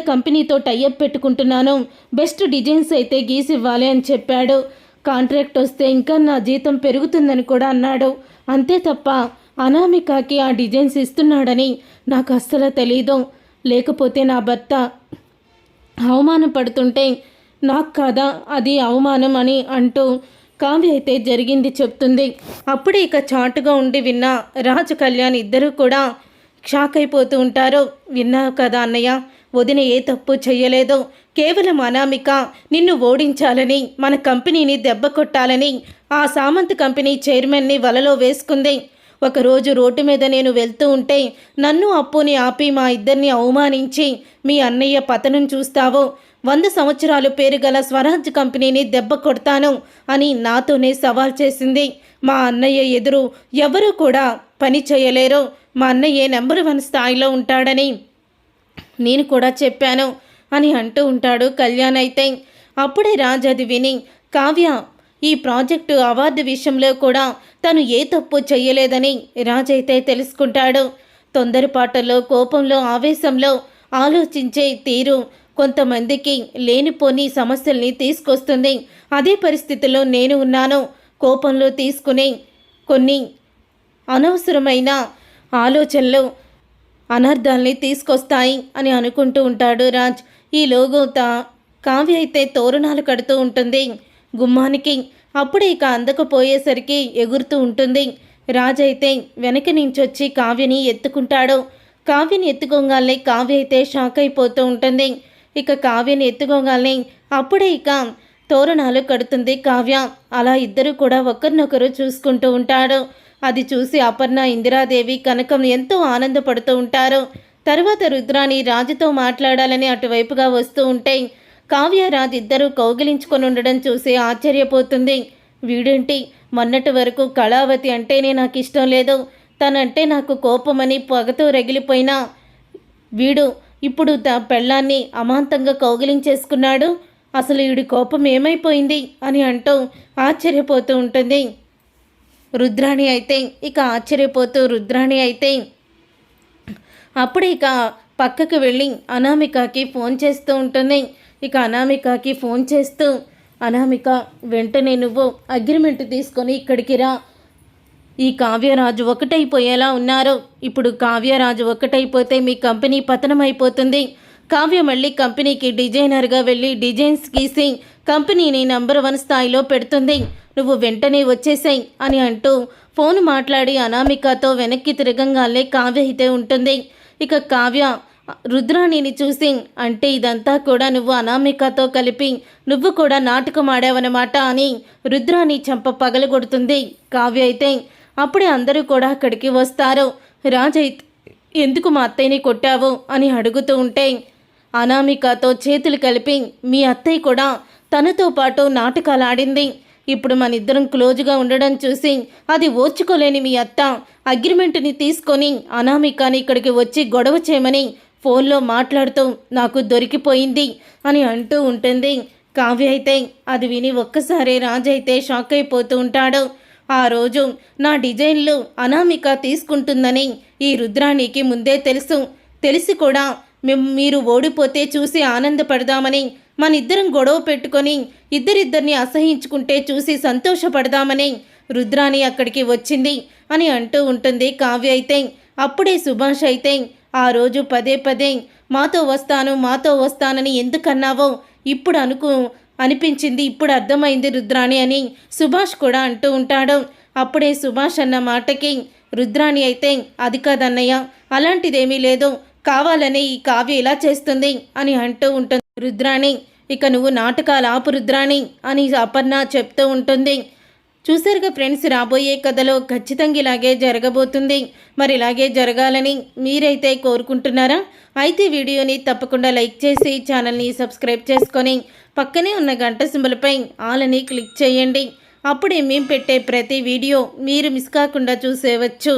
కంపెనీతో టైఅప్ పెట్టుకుంటున్నాను, best designs అయితే గీసివ్వాలి అని చెప్పాడు. కాంట్రాక్ట్ వస్తే ఇంకా నా జీతం పెరుగుతుందని కూడా అన్నాడు. అంతే తప్ప అనామికకి ఆ డిజైన్స్ ఇస్తున్నాడని నాకు అస్సలు తెలీదు. లేకపోతే నా భర్త అవమానం పడుతుంటే నాకు కాదా అది అవమానం అని అంటూ కావ్య అయితే జరిగింది చెప్తుంది. అప్పుడే ఇక చాటుగా ఉండి విన్న రాజు కళ్యాణ్ ఇద్దరూ కూడా షాక్ అయిపోతూ ఉంటారు. విన్నావు కదా అన్నయ్య, వదిన ఏ తప్పు చెయ్యలేదు. కేవలం అనామిక నిన్ను ఓడించాలని, మన కంపెనీని దెబ్బ కొట్టాలని ఆ సామంత్ కంపెనీ చైర్మన్ని వలలో వేసుకుంది. ఒకరోజు రోడ్డు మీద నేను వెళ్తూ ఉంటే నన్ను అప్పుని ఆపి మా ఇద్దరిని అవమానించి మీ అన్నయ్య పతనం చూస్తావు, 100 సంవత్సరాలు పేరు గల స్వరాజ్ కంపెనీని దెబ్బ కొడతాను అని నాతోనే సవాల్ చేసింది. మా అన్నయ్య ఎదురు ఎవరూ కూడా పని చేయలేరు, మా అన్నయ్య నెంబర్ 1 స్థాయిలో ఉంటాడని నేను కూడా చెప్పాను అని అంటూ ఉంటాడు కళ్యాణ్. అయితే అప్పుడే రాజ్ అది విని కావ్య ఈ ప్రాజెక్టు అవార్డు విషయంలో కూడా తను ఏ తప్పు చెయ్యలేదని రాజ్ అయితే తెలుసుకుంటాడు. తొందరపాటులో, కోపంలో, ఆవేశంలో ఆలోచించే తీరు కొంతమందికి లేనిపోని సమస్యల్ని తీసుకొస్తుంది. అదే పరిస్థితిలో నేను ఉన్నాను. కోపంలో తీసుకునే కొన్ని అనవసరమైన ఆలోచనలు అనర్థాల్ని తీసుకొస్తాయి అని అనుకుంటూ ఉంటాడు రాజ్. ఈ లోగోత కావ్య అయితే తోరణాలు కడుతూ ఉంటుంది గుమ్మానికి. అప్పుడే ఇక అందకపోయేసరికి ఎగురుతూ ఉంటుంది. రాజ్ అయితే వెనక నుంచి వచ్చి కావ్యని ఎత్తుకుంటాడు. కావ్యని ఎత్తుకోగానే కావ్య అయితే షాక్ అయిపోతూ ఉంటుంది. ఇక కావ్యని ఎత్తుకోగానే అప్పుడే ఇక తోరణాలు కడుతుంది కావ్య. అలా ఇద్దరు కూడా ఒకరినొకరు చూసుకుంటూ ఉంటాడు. అది చూసి అపర్ణ, ఇందిరాదేవి, కనకం ఎంతో ఆనందపడుతూ ఉంటారు. తర్వాత రుద్రాణి రాజుతో మాట్లాడాలని అటువైపుగా వస్తూ ఉంటే కావ్య, రాజ్ ఇద్దరూ కౌగిలించుకొని ఉండడం చూసి ఆశ్చర్యపోతుంది. వీడేంటి మొన్నటి వరకు కళావతి అంటేనే నాకు ఇష్టం లేదు, తనంటే నాకు కోపమని పగతో రగిలిపోయినా వీడు ఇప్పుడు పెళ్ళాన్ని అమాంతంగా కౌగిలించేసుకున్నాడు, అసలు వీడి కోపం ఏమైపోయింది అని అంటూ ఆశ్చర్యపోతూ ఉంటుంది రుద్రాణి అయితే. ఇక ఆశ్చర్యపోతూ రుద్రాణి అయితే అప్పుడే ఇక పక్కకు వెళ్ళి అనామికకి ఫోన్ చేస్తూ ఉంటుంది. ఇక అనామికకి ఫోన్ చేస్తూ, అనామిక వెంటనే నువ్వు అగ్రిమెంట్ తీసుకొని ఇక్కడికి రా, ఈ కావ్యరాజు ఒకటైపోయేలా ఉన్నారు. ఇప్పుడు కావ్యరాజు ఒకటైపోతే మీ కంపెనీ పతనం అయిపోతుంది. కావ్య మళ్ళీ కంపెనీకి డిజైనర్గా వెళ్ళి డిజైన్స్ గీసి కంపెనీని నెంబర్ 1 స్థాయిలో పెడుతుంది. నువ్వు వెంటనే వచ్చేసాయి అని అంటూ ఫోన్ మాట్లాడి అనామికతో వెనక్కి తిరగంగానే కావ్య అయితే ఉంటుంది. ఇక కావ్య రుద్రాణిని చూసి, అంటే ఇదంతా కూడా నువ్వు అనామికతో కలిపి నువ్వు కూడా నాటకం ఆడావన్నమాట అని రుద్రాణి చెంప పగలగొడుతుంది కావ్య అయితే. అప్పుడే అందరూ కూడా అక్కడికి వస్తారు. రాజైతే ఎందుకు మా అత్తయ్యని కొట్టావు అని అడుగుతూ ఉంటే అనామికతో చేతులు కలిపి మీ అత్తయ్య కూడా తనతో పాటు నాటకాలు ఆడింది. ఇప్పుడు మన ఇద్దరం క్లోజ్గా ఉండడం చూసి అది ఓర్చుకోలేని మీ అత్త అగ్రిమెంట్ని తీసుకొని అనామికని ఇక్కడికి వచ్చి గొడవ చేయమని ఫోన్లో మాట్లాడుతూ నాకు దొరికిపోయింది అని అంటూ ఉంటుంది కావ్య అయితే. అది విని ఒక్కసారి రాజు అయితే షాక్ అయిపోతూ ఉంటాడు. ఆ రోజు నా డిజైన్లు అనామిక తీసుకుంటుందని ఈ రుద్రాణికి ముందే తెలిసి కూడా మీరు ఓడిపోతే చూసి ఆనందపడదామని, మన ఇద్దరం గొడవ పెట్టుకొని ఇద్దరిద్దరిని అసహించుకుంటే చూసి సంతోషపడదామని రుద్రాణి అక్కడికి వచ్చింది అని అంటూ ఉంటుంది కావ్య అయితే. అప్పుడే సుభాష్ అయితే ఆ రోజు పదే పదే మాతో వస్తానని ఎందుకన్నావో ఇప్పుడు అనిపించింది, ఇప్పుడు అర్థమైంది రుద్రాణి అని సుభాష్ కూడా అంటూ ఉంటాడు. అప్పుడే సుభాష్ అన్న మాటకి రుద్రాణి అయితే అది కాదన్నయ్య, అలాంటిదేమీ లేదు, కావాలని ఈ కావ్య ఇలా చేస్తుంది అని అంటూ ఉంటుంది రుద్రాణి. ఇక నువ్వు నాటకాలు ఆపు రుద్రాణి అని అపర్ణ చెప్తూ ఉంటుంది. చూసారుగా ఫ్రెండ్స్, రాబోయే కథలో ఖచ్చితంగా ఇలాగే జరగబోతుంది. మరి ఇలాగే జరగాలని మీరైతే కోరుకుంటున్నారా? అయితే వీడియోని తప్పకుండా లైక్ చేసి ఛానల్ని సబ్స్క్రైబ్ చేసుకొని పక్కనే ఉన్న గంట సింబల్పై ఆల్ అని క్లిక్ చేయండి. అప్పుడే మేము పెట్టే ప్రతి వీడియో మీరు మిస్ కాకుండా చూసేవచ్చు.